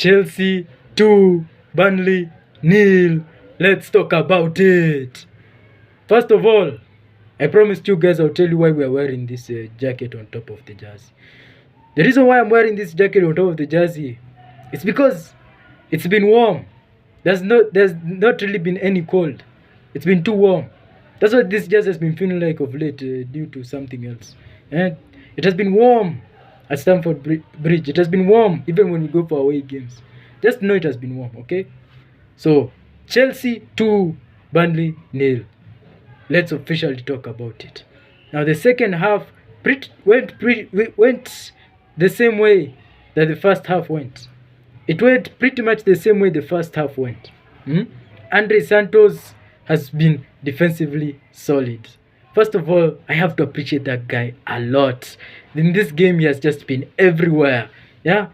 Chelsea 2, Burnley 0. Let's talk about it. First of all, I promised you guys I'll tell you why we are wearing this jacket on top of the jersey. The reason why I'm wearing this jacket on top of the jersey is because it's been warm. There's not really been any cold. It's been too warm. That's what this jersey has been feeling like of late due to something else. And it has been warm at Stamford Bridge. It has been warm even when we go for away games. Just know it has been warm, okay? So, Chelsea 2, Burnley 0. Let's officially talk about it. Now, the second half went the same way that the first half went. It went pretty much the same way the first half went. Andre Santos has been defensively solid. First of all, I have to appreciate that guy a lot. In this game, he has just been everywhere. Yeah,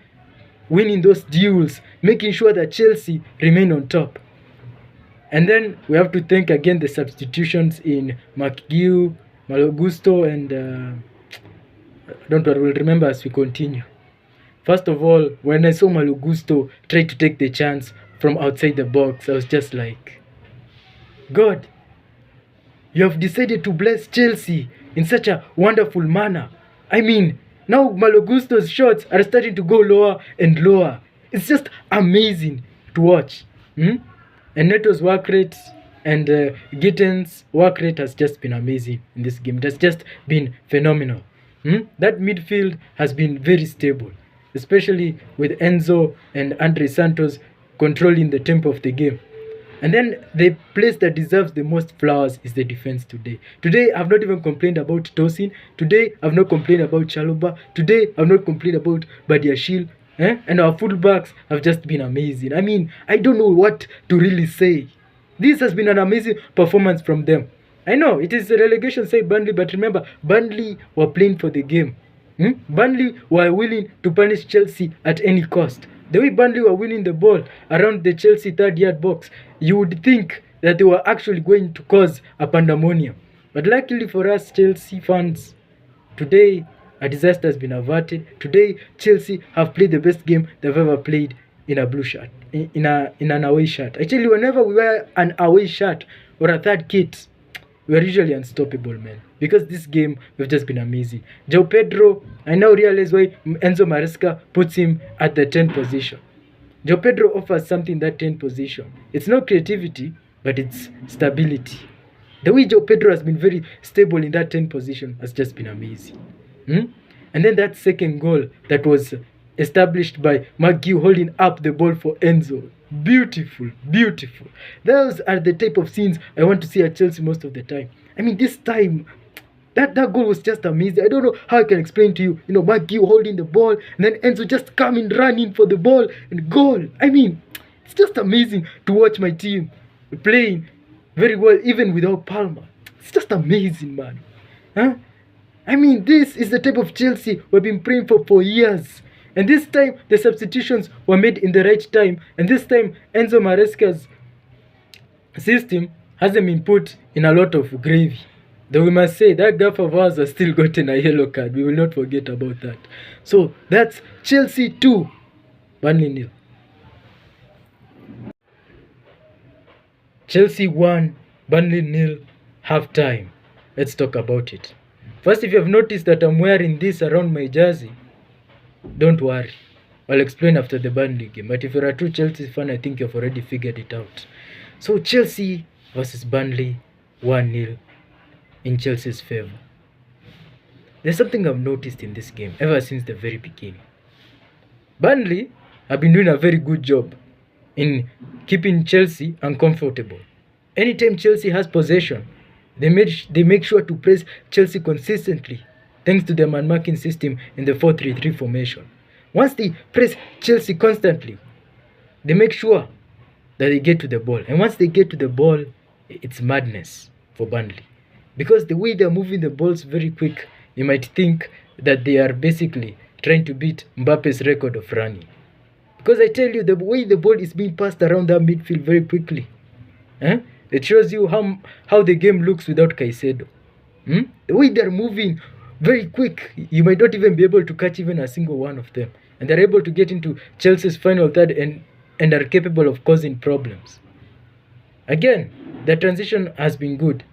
winning those duels, making sure that Chelsea remain on top. And then we have to thank again the substitutions in McGeough, Malo Gusto, and don't worry, we'll remember as we continue. First of all, when I saw Malo Gusto try to take the chance from outside the box, I was just like, God, you have decided to bless Chelsea in such a wonderful manner. I mean, now Malo Gusto's shots are starting to go lower and lower. It's just amazing to watch. And Neto's work rate and Gittens' work rate has just been amazing in this game. It has just been phenomenal. That midfield has been very stable, especially with Enzo and Andre Santos controlling the tempo of the game. And then the place that deserves the most flowers is the defense today. Today, I've not even complained about Tosin. Today, I've not complained about Chalobah. Today, I've not complained about Badiashile. And our fullbacks have just been amazing. I mean, I don't know what to really say. This has been an amazing performance from them. I know, it is a relegation side Burnley, but remember, Burnley were playing for the game. Burnley were willing to punish Chelsea at any cost. The way Burnley were winning the ball around the Chelsea third-yard box, you would think that they were actually going to cause a pandemonium. But luckily for us Chelsea fans, today a disaster has been averted. Today Chelsea have played the best game they've ever played in a blue shirt, in an away shirt. Actually, whenever we wear an away shirt or a third kit, we are usually unstoppable, man. Because this game, we've just been amazing. João Pedro, I now realize why Enzo Maresca puts him at the 10th position. João Pedro offers something in that 10th position. It's not creativity, but it's stability. The way João Pedro has been very stable in that 10th position has just been amazing. And then that second goal that was established by McGeough holding up the ball for Enzo. Beautiful, beautiful. Those are the type of scenes I want to see at Chelsea most of the time. I mean, this time, that goal was just amazing. I don't know how I can explain to you. McGeough holding the ball, and then Enzo just coming, running for the ball, and goal. I mean, it's just amazing to watch my team playing very well, even without Palmer. It's just amazing, man. I mean, this is the type of Chelsea we've been praying for years. And this time, the substitutions were made in the right time. And this time, Enzo Maresca's system hasn't been put in a lot of gravy. Though we must say, that gaffer of ours has still gotten a yellow card. We will not forget about that. So, that's Chelsea 2, Burnley 0. Chelsea 1, Burnley 0, half time. Let's talk about it. First, if you have noticed that I'm wearing this around my jersey, don't worry, I'll explain after the Burnley game. But if you're a true Chelsea fan, I think you've already figured it out. So Chelsea versus Burnley, 1-0 in Chelsea's favor. There's something I've noticed in this game ever since the very beginning. Burnley have been doing a very good job in keeping Chelsea uncomfortable. Anytime Chelsea has possession, they make sure to press Chelsea consistently, thanks to their man-marking system in the 4-3-3 formation. Once they press Chelsea constantly, they make sure that they get to the ball. And once they get to the ball, it's madness for Burnley. Because the way they're moving the balls very quick, you might think that they are basically trying to beat Mbappe's record of running. Because I tell you, the way the ball is being passed around that midfield very quickly, it shows you how the game looks without Caicedo. The way they're moving very quick, you might not even be able to catch even a single one of them. and they're able to get into Chelsea's final third and are capable of causing problems. Again, the transition has been good.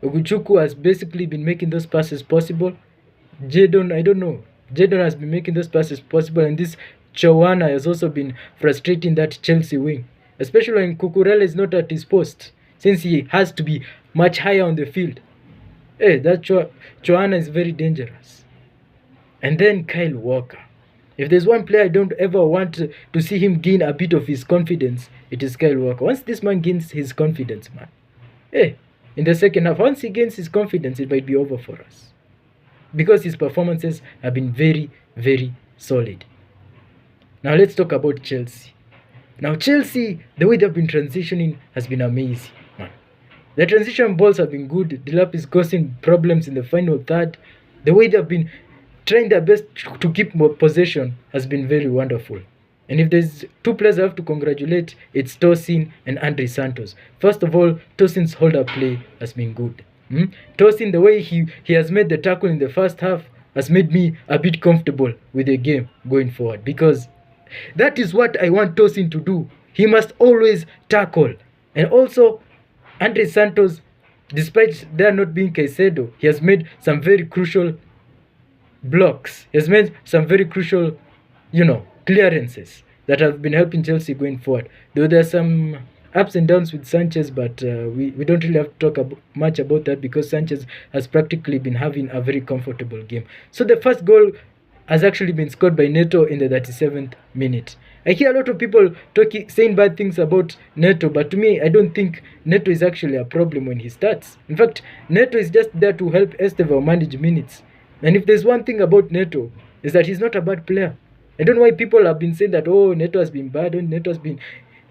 Oguchuku has basically been making those passes possible. Jadon, I don't know. Jadon has been making those passes possible, and this Chowana has also been frustrating that Chelsea wing, especially when Cucurella is not at his post, since he has to be much higher on the field. Hey, that Chowana is very dangerous. And then Kyle Walker. If there's one player I don't ever want to see him gain a bit of his confidence, it is Kyle Walker. Once this man gains his confidence, man, hey, in the second half, once he gains his confidence, it might be over for us. Because his performances have been very, very solid. Now let's talk about Chelsea. Now Chelsea, the way they've been transitioning has been amazing, man. The transition balls have been good. Delap is causing problems in the final third. The way they've been trying their best to keep more possession has been very wonderful. And if there's two players I have to congratulate, it's Tosin and Andre Santos. First of all, Tosin's hold-up play has been good. Tosin, the way he has made the tackle in the first half has made me a bit comfortable with the game going forward, because that is what I want Tosin to do. He must always tackle. And also, Andre Santos, despite there not being Caicedo, he has made some very crucial blocks. He has made some very crucial, clearances that have been helping Chelsea going forward. Though there are some ups and downs with Sanchez, but we don't really have to talk much about that, because Sanchez has practically been having a very comfortable game. So the first goal has actually been scored by Neto in the 37th minute. I hear a lot of people saying bad things about Neto, but to me, I don't think Neto is actually a problem when he starts. In fact, Neto is just there to help Estevao manage minutes. And if there's one thing about Neto, is that he's not a bad player. I don't know why people have been saying that, oh, Neto has been bad, oh, Neto has been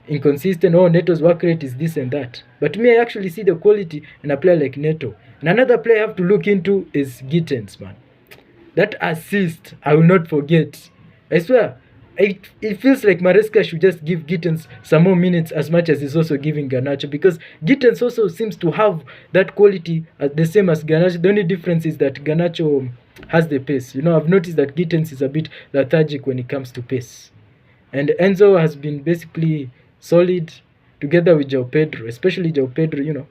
inconsistent, oh, Neto's work rate is this and that. But to me, I actually see the quality in a player like Neto. And another player I have to look into is Gittens, man. That assist, I will not forget. I swear, it feels like Maresca should just give Gittens some more minutes as much as he's also giving Garnacho, because Gittens also seems to have that quality the same as Garnacho. The only difference is that Garnacho has the pace. I've noticed that Gittens is a bit lethargic when it comes to pace. And Enzo has been basically solid together with João Pedro, especially João Pedro,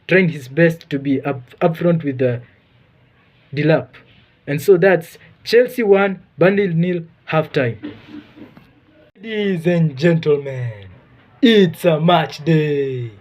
trying his best to be up front with the Delap. And so that's Chelsea 1, Burnley 0, halftime. Ladies and gentlemen, it's a match day.